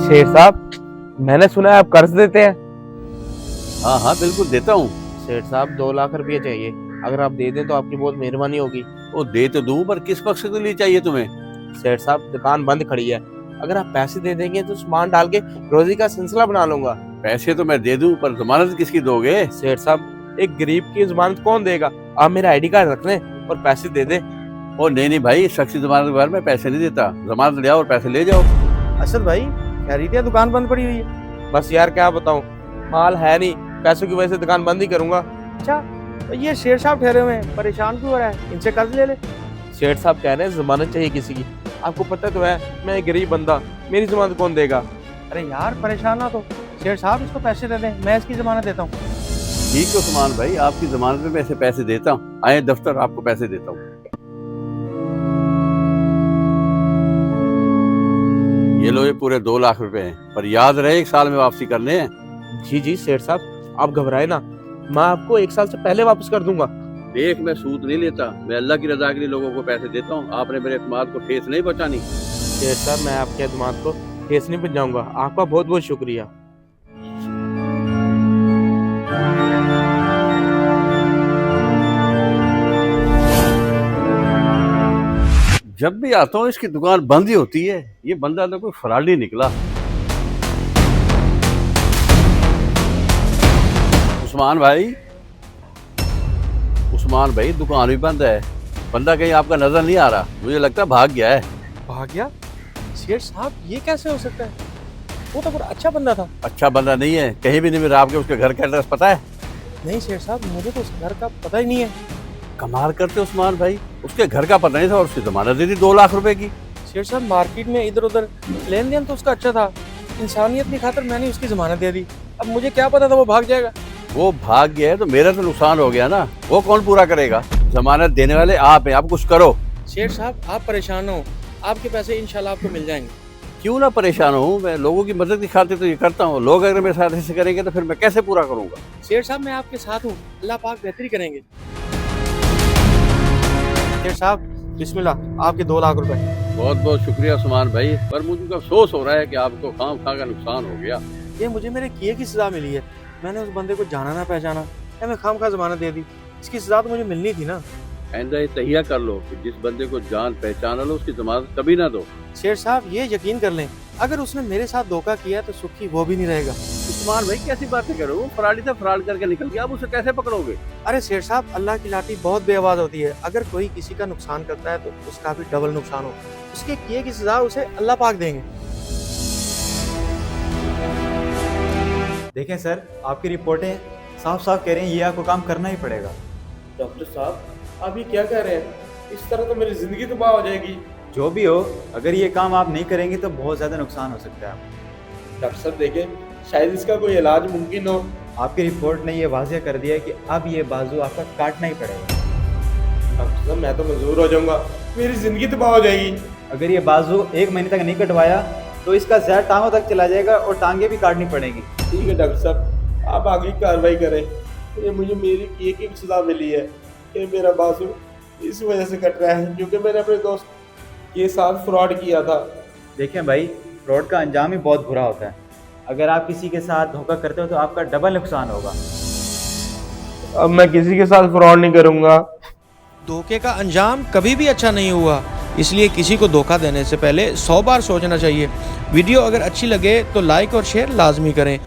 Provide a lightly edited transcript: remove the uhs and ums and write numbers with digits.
शेर साहब, मैंने सुना है आप कर्ज देते हैं। हाँ हाँ बिल्कुल देता हूँ। शेर साहब 2 लाख रुपए चाहिए, अगर आप दे दें तो आपकी बहुत मेहरबानी होगी। वो दे तो दूं, पर किस मकसद के लिए चाहिए तुम्हें? शेर साहब दुकान बंद खड़ी है, अगर आप पैसे दे देंगे तो सामान डाल के रोजी का सिलसिला बना लूंगा। पैसे तो मैं दे दूं, पर जमानत किसकी दोगे? शेर साहब एक गरीब की जमानत कौन देगा? आप मेरा आईडी कार्ड रख लें और पैसे दे दें। ओ नहीं भाई, शख्सी जमानत के बारे में पैसे नहीं देता। जमानत ले आओ और पैसे ले जाओ। असद भाई खैरियत है, दुकान बंद पड़ी हुई है। बस यार क्या बताऊं, माल है नहीं, पैसों की वजह से दुकान बंद ही करूंगा। अच्छा, तो ये शेर साहब ठहरे हुए हैं, परेशान क्यों हो रहा है? इनसे कर्ज ले ले। शेर साहब कह रहे हैं जमानत चाहिए किसी की। आपको पता तो है मैं एक गरीब बंदा, मेरी जमानत कौन देगा? अरे यार परेशान ना तो शेर साहब इसको पैसे दे दें, मैं इसकी जमानत देता हूँ। ठीक है उस्मान भाई, आपकी जमानत में मैं पैसे देता हूँ। आए दफ्तर, आपको पैसे देता हूँ। ये लो, ये पूरे 2 लाख रुपए हैं, पर याद रहे 1 साल में वापसी करने हैं। जी जी शेर साहब, आप घबराए ना, मैं आपको 1 साल से पहले वापस कर दूंगा। देख, मैं सूद नहीं लेता, मैं अल्लाह की रजा के लिए लोगों को पैसे देता हूँ। आपने मेरे एतमाद को ठेस नहीं पहुंचानी। शेर साहब मैं आपके एतमाद को ठेस नहीं पहुंचाऊंगा, आपका बहुत बहुत शुक्रिया। जब भी आता हूँ इसकी दुकान बंद ही होती है। ये बंदा तो कोई फराडी निकला। उस्मान भाई दुकान भी बंद है। बंदा कहीं आपका नजर नहीं आ रहा, मुझे लगता है भाग गया है। भाग गया? शेर साहब ये कैसे हो सकता है? वो तो बड़ा अच्छा बंदा था। अच्छा बंदा नहीं है, कहीं भी नहीं मिला। आपके उसके घर का एड्रेस पता है? नहीं शेर साहब, मुझे तो उस घर का पता ही नहीं है। कमाल करते उस्मान भाई, उसके घर का पता नहीं था और उसकी जमानत दे दी 2 लाख रुपए की। शेर साहब मार्केट में इधर उधर लेन देन तो उसका अच्छा था, इंसानियत की खातिर मैंने उसकी जमानत दे दी। अब मुझे क्या पता था वो भाग जाएगा। वो भाग गया है तो मेरा तो नुकसान हो गया ना, वो कौन पूरा करेगा? जमानत देने वाले आप हैं, आप कुछ करो। शेर साहब आप परेशान हो, आपके पैसे इंशाल्लाह आपको मिल जाएंगे। क्यों ना परेशान हूँ, मैं लोगों की मदद की खातिर तो ये करता हूँ। लोग अगर मेरे साथ ऐसे करेंगे तो फिर मैं कैसे पूरा करूंगा? शेर साहब मैं आपके साथ हूँ, अल्लाह पाक बेहतरी करेंगे। शेर साहब बिस्मिल्लाह, आपके 2 लाख रुपए। बहुत बहुत शुक्रिया उस्मान भाई, पर मुझे तो अफसोस हो रहा है कि आपको खाम खा का नुकसान हो गया। ये मुझे मेरे किए की सजा मिली है। मैंने उस बंदे को जाना ना पहचाना, या मैं खाम खा जमानत दे दी। इसकी सजा तो मुझे मिलनी थी ना। आइंदा ये तहिया कर लो कि जिस बंदे को जान पहचाना लो उसकी जमानत कभी ना दो। शेर साहब ये यकीन कर लें, अगर उसने मेरे साथ धोखा किया तो सुखी वो भी नहीं रहेगा। उस्मान भाई कैसी बातें करो, वो फराडी से फराड करके निकल गया, आप उसे कैसे पकड़ोगे? अरे शेर साहब अल्लाह की लाठी बहुत बेआवाज होती है। अगर कोई किसी का नुकसान करता है तो उसका भी डबल नुकसान हो। उसके किए की सजा उसे अल्लाह पाक देंगे। देखें सर, आपकी रिपोर्टें साफ साफ कह रही हैं ये आपको काम करना ही पड़ेगा। डॉक्टर साहब आप ये क्या कह रहे हैं? इस तरह तो मेरी जिंदगी तबाह हो जाएगी। जो भी हो, अगर ये काम आप नहीं करेंगे तो बहुत ज़्यादा नुकसान हो सकता है आपको। डॉक्टर साहब देखें, शायद इसका कोई इलाज मुमकिन हो। आपकी रिपोर्ट ने ये वाज़ेह कर दिया है कि अब ये बाजू आपका काटना ही पड़ेगा। डॉक्टर साहब मैं तो मजबूर हो जाऊंगा, मेरी जिंदगी तबाह हो जाएगी। अगर ये बाजू 1 महीने तक नहीं कटवाया तो इसका जहर टांगों तक चला जाएगा और टांगे भी काटनी पड़ेगी। ठीक है डॉक्टर साहब, आप आगे कार्रवाई करें। ये मुझे मेरी किए की सजा मिली है कि मेरा बाजू इस वजह से कट रहा है क्योंकि मैंने अपने दोस्त के साथ फ्रॉड किया था। देखें भाई, फ्रॉड का अंजाम ही बहुत बुरा होता है। अगर आप किसी के साथ धोखा करते हो तो आपका डबल नुकसान होगा। अब मैं किसी के साथ फ्रॉड नहीं करूंगा। धोखे का अंजाम कभी भी अच्छा नहीं हुआ, इसलिए किसी को धोखा देने से पहले 100 बार सोचना चाहिए। वीडियो अगर अच्छी लगे तो लाइक और शेयर लाजमी करें